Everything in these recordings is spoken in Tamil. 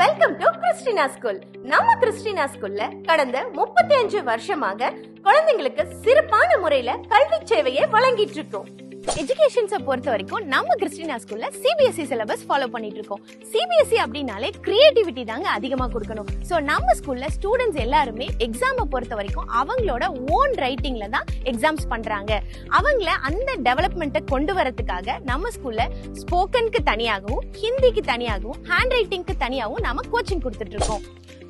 Welcome to Christina school. நம்ம கிறிஸ்டினா ஸ்கூல்ல கடந்த 35 வருஷமாக குழந்தைங்களுக்கு சிறப்பான முறையில கல்வி சேவையை வழங்கிட்டு இருக்கோம். எஜுகேஷன்ஸை பொறுத்த வரைக்கும் நம்ம கிறிஸ்டினா ஸ்கூல்ல சிபிஎஸ்இ சிலபஸ் ஃபாலோ பண்ணிட்டு இருக்கோம். சிபிஎஸ்இ அப்படின்னாலே கிரியேட்டிவிட்டி தாங்க அதிகமா கொடுக்கணும். சோ நம்ம ஸ்கூல்ல ஸ்டூடெண்ட்ஸ் எல்லாருமே எக்ஸாமை பொறுத்த வரைக்கும் அவங்களோட ஓன் ரைட்டிங்ல தான் எக்ஸாம்ஸ் பண்றாங்க. அவங்கள அந்த டெவலப்மெண்ட்டை கொண்டு வரதுக்காக நம்ம ஸ்கூல்ல ஸ்போக்கனுக்கு தனியாகவும், ஹிந்திக்கு தனியாகவும், ஹேண்ட் ரைட்டிங்க்கு தனியாகவும் நாம கோச்சிங் கொடுத்துட்டு இருக்கோம்.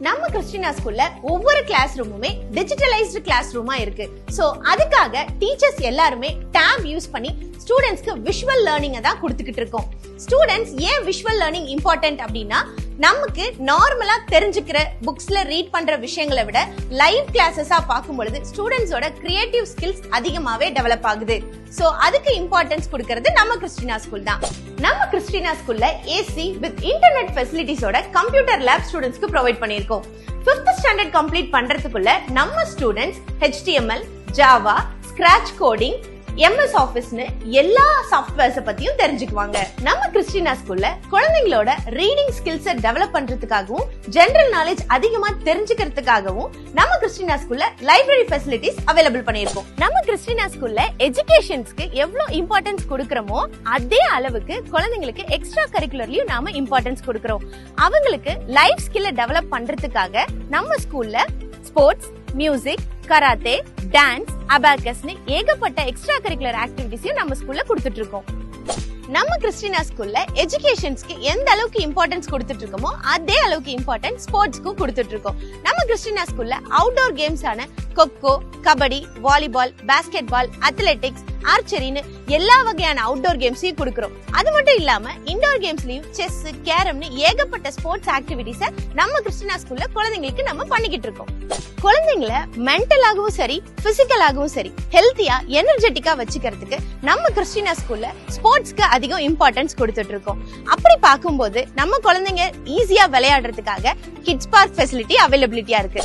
நம்ம கிறிஸ்டினா ஸ்கூல்ல ஒவ்வொரு கிளாஸ் ரூமுமே டிஜிட்டலைஸ்டு கிளாஸ் ரூமா இருக்கு. சோ அதுக்காக டீச்சர்ஸ் எல்லாருமே டேப் யூஸ் பண்ணி ஸ்டூடெண்ட்ஸ்க்கு விஷுவல் லேர்னிங் தான் கொடுத்துக்கிட்டு இருக்கோம். ஸ்டூடெண்ட்ஸ் ஏன் விஷுவல் லேர்னிங் இம்பார்ட்டன்ட் அப்படின்னா, நமக்கு நார்மலா தெரிஞ்சுக்கிற புக்ஸ்ல ரீட் பண்ற விஷயங்களை விட லைவ் கிளாஸஸா பார்க்கும் பொழுது ஸ்டூடெண்ட்ஸோட கிரியேட்டிவ் ஸ்கில்ஸ் அதிகமாவே டெவலப் ஆகுது. சோ அதுக்கு இம்பார்ட்டன்ஸ் கொடுக்கிறது நம்ம கிறிஸ்டினா ஸ்கூல் தான். நம்ம கிறிஸ்டினா ஸ்கூல்ல ஏசி வித் இன்டர்நெட் ஃபெசிலிட்டிஸோட கம்ப்யூட்டர் லேப் ஸ்டூடெண்ட்ஸ்க்கு ப்ரொவைட் பண்ணியிருக்கோம். 5th ஸ்டாண்டர்ட் கம்ப்ளீட் பண்றதுக்குள்ள நம்ம students HTML, Java, Scratch coding, MS ஆஃபீஸ்னு எல்லா சாஃப்ட்வேர்ஸ் பத்தியும் தெரிஞ்சுக்குவாங்க. நம்ம கிறிஸ்டினா ஸ்கூல்ல குழந்தைங்களோட ரீடிங் ஸ்கில்ஸை டெவலப் பண்றதுக்காகவும், ஜெனரல் நாலேஜ் அதிகமா தெரிஞ்சுக்கிறதுக்காகவும் நம்ம கிறிஸ்டினா ஸ்கூல்ல லைப்ரரி ஃபெசிலிட்டிஸ் அவைலபிள் பண்ணியிருக்கோம். நம்ம கிறிஸ்டினா ஸ்கூல்ல எஜுகேஷன்ஸ்க்கு எவ்வளவு இம்பார்ட்டன்ஸ் கொடுக்கறோமோ அதே அளவுக்கு குழந்தைங்களுக்கு எக்ஸ்ட்ரா கரிக்குலர்லயும் நாம இம்பார்ட்டன்ஸ் கொடுக்கறோம். அவங்களுக்கு லைஃப் ஸ்கில்லை டெவலப் பண்றதுக்காக நம்ம ஸ்கூல்ல ஸ்போர்ட்ஸ், மியூசிக், கராத்தே, டான்ஸ், அபாக்கஸ்னு ஏகப்பட்ட எக்ஸ்ட்ரா கரிக்குலர் ஆக்டிவிட்டிஸையும் நம்ம ஸ்கூல்ல கொடுத்துட்டு இருக்கோம். நம்ம கிறிஸ்டினா ஸ்கூல்ல எஜுகேஷன்ஸ்க்கு எந்த அளவுக்கு இம்பார்ட்டன்ஸ் கொடுத்துட்டு இருக்கோமோ அதே அளவுக்கு இம்பார்ட்டன்ஸ் ஸ்போர்ட்ஸ்க்கும் கொடுத்துட்டு இருக்கோம். நம்ம கிறிஸ்டினா ஸ்கூல்ல அவுட்டோர் கேம்ஸ் ஆன kho-kho, kabaddi, volleyball, basket ball, athletics, ஆர்ச்சரின்னு எல்லா வகையான அவுட்டோர் கேம்ஸையும் கொடுக்கிறோம். அது மட்டும் இல்லாம இன்டோர் கேம்ஸ்லயும் செஸ், கேரம்னு ஏகப்பட்ட ஸ்போர்ட்ஸ் ஆக்டிவிட்டிஸை நம்ம கிறிஸ்டினா ஸ்கூல்ல குழந்தைங்களுக்கு நம்ம பண்ணிக்கிட்டு இருக்கோம். குழந்தைங்களை மென்டலாகவும் சரி, பிசிக்கலாகவும் சரி ஹெல்த்தியா, எனர்ஜெட்டிக்கா வச்சுக்கிறதுக்கு நம்ம கிறிஸ்டினா ஸ்கூல்ல ஸ்போர்ட்ஸ்க்கு அதிகம் இம்பார்ட்டன்ஸ் கொடுத்துட்டு இருக்கோம். அப்படி பார்க்கும்போது நம்ம குழந்தைங்க ஈஸியா விளையாடுறதுக்காக கிட்ஸ் பார்க் ஃபெசிலிட்டி அவைலபிலிட்டியா இருக்கு.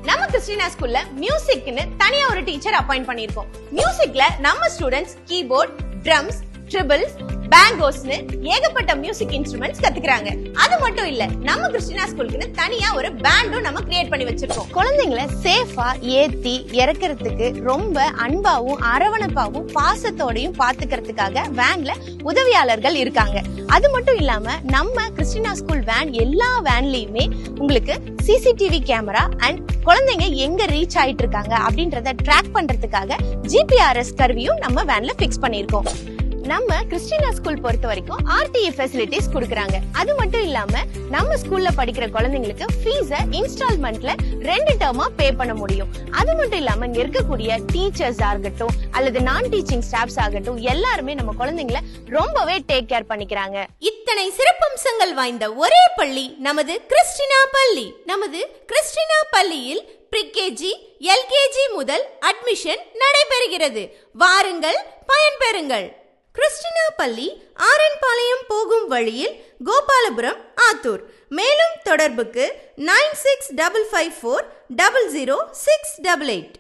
நம்ம கிறிஸ்டினா ஸ்கூல்ல மியூசிக்னு தனியா ஒரு டீச்சர் அப்பாயிண்ட் பண்ணிருக்கோம். மியூசிக்ல நம்ம ஸ்டூடெண்ட்ஸ் கீபோர்ட், ட்ரம்ஸ், ட்ரிபிள்ஸ், பேங்கோஸ்னு ஏகப்பட்ட மியூசிக் இன்ஸ்ட்ருமெண்ட்ஸ் கத்துக்கிறாங்க. அது மட்டும் இல்ல, நம்ம கிறிஸ்டினா ஸ்கூலுக்கு தனியா ஒரு பேண்டும் நம்ம கிரியேட் பண்ணி வச்சிருக்கோம். குழந்தைங்களை சேஃபா ஏத்தி இறக்கிறதுக்கு ரொம்ப அன்பாவும், அரவணைப்பாவும், பாசத்தோடையும் பாத்துக்கிறதுக்காக வேன்ல உதவியாளர்கள் இருக்காங்க. அது மட்டும் இல்லாம நம்ம கிறிஸ்டினா ஸ்கூல் வேன் எல்லா வேன்லயுமே உங்களுக்கு CCTV கேமரா அண்ட் குழந்தைங்க எங்க ரீச் ஆயிட்டு இருக்காங்க அப்படின்றத ட்ராக் பண்றதுக்காக GPRS கருவியும் நம்ம வேன்ல பிக்ஸ் பண்ணிருக்கோம். நம்ம கிறிஸ்டினா ஸ்கூல் பொறுத்த வரைக்கும் RTE ஃபெசிலிட்டிஸ் கொடுக்கறாங்க. அது மட்டும் இல்லாம நம்ம ஸ்கூல்ல படிக்கிற குழந்தைங்களுக்கு ஃபீஸை இன்ஸ்டால்மெண்ட்ல 2 டர்மா பே பண்ண முடியும். அது மட்டும் இல்லாம இங்க இருக்கக்கூடிய டீச்சர்ஸ் ஆகட்டும் அல்லது நான் டீச்சிங் ஸ்டாஃப்ஸ் ஆகட்டும் எல்லாருமே நம்ம குழந்தைங்களை ரொம்பவே டேக் கேர் பண்ணிக்கிறாங்க. இத்தனை சிறப்பம்சங்கள் வாய்ந்த ஒரே பள்ளி நமது கிறிஸ்டினா பள்ளி. நமது கிறிஸ்டினா பள்ளியில் ப்ரீகேஜி, LKG முதல் அட்மிஷன் நடைபெறுகிறது. வாருங்கள், பயன்பெறுங்கள். கிறிஸ்டினா பள்ளி ஆரன்பாளையம் போகும் வழியில் கோபாலபுரம், ஆத்தூர். மேலும் தொடர்புக்கு 9655400688.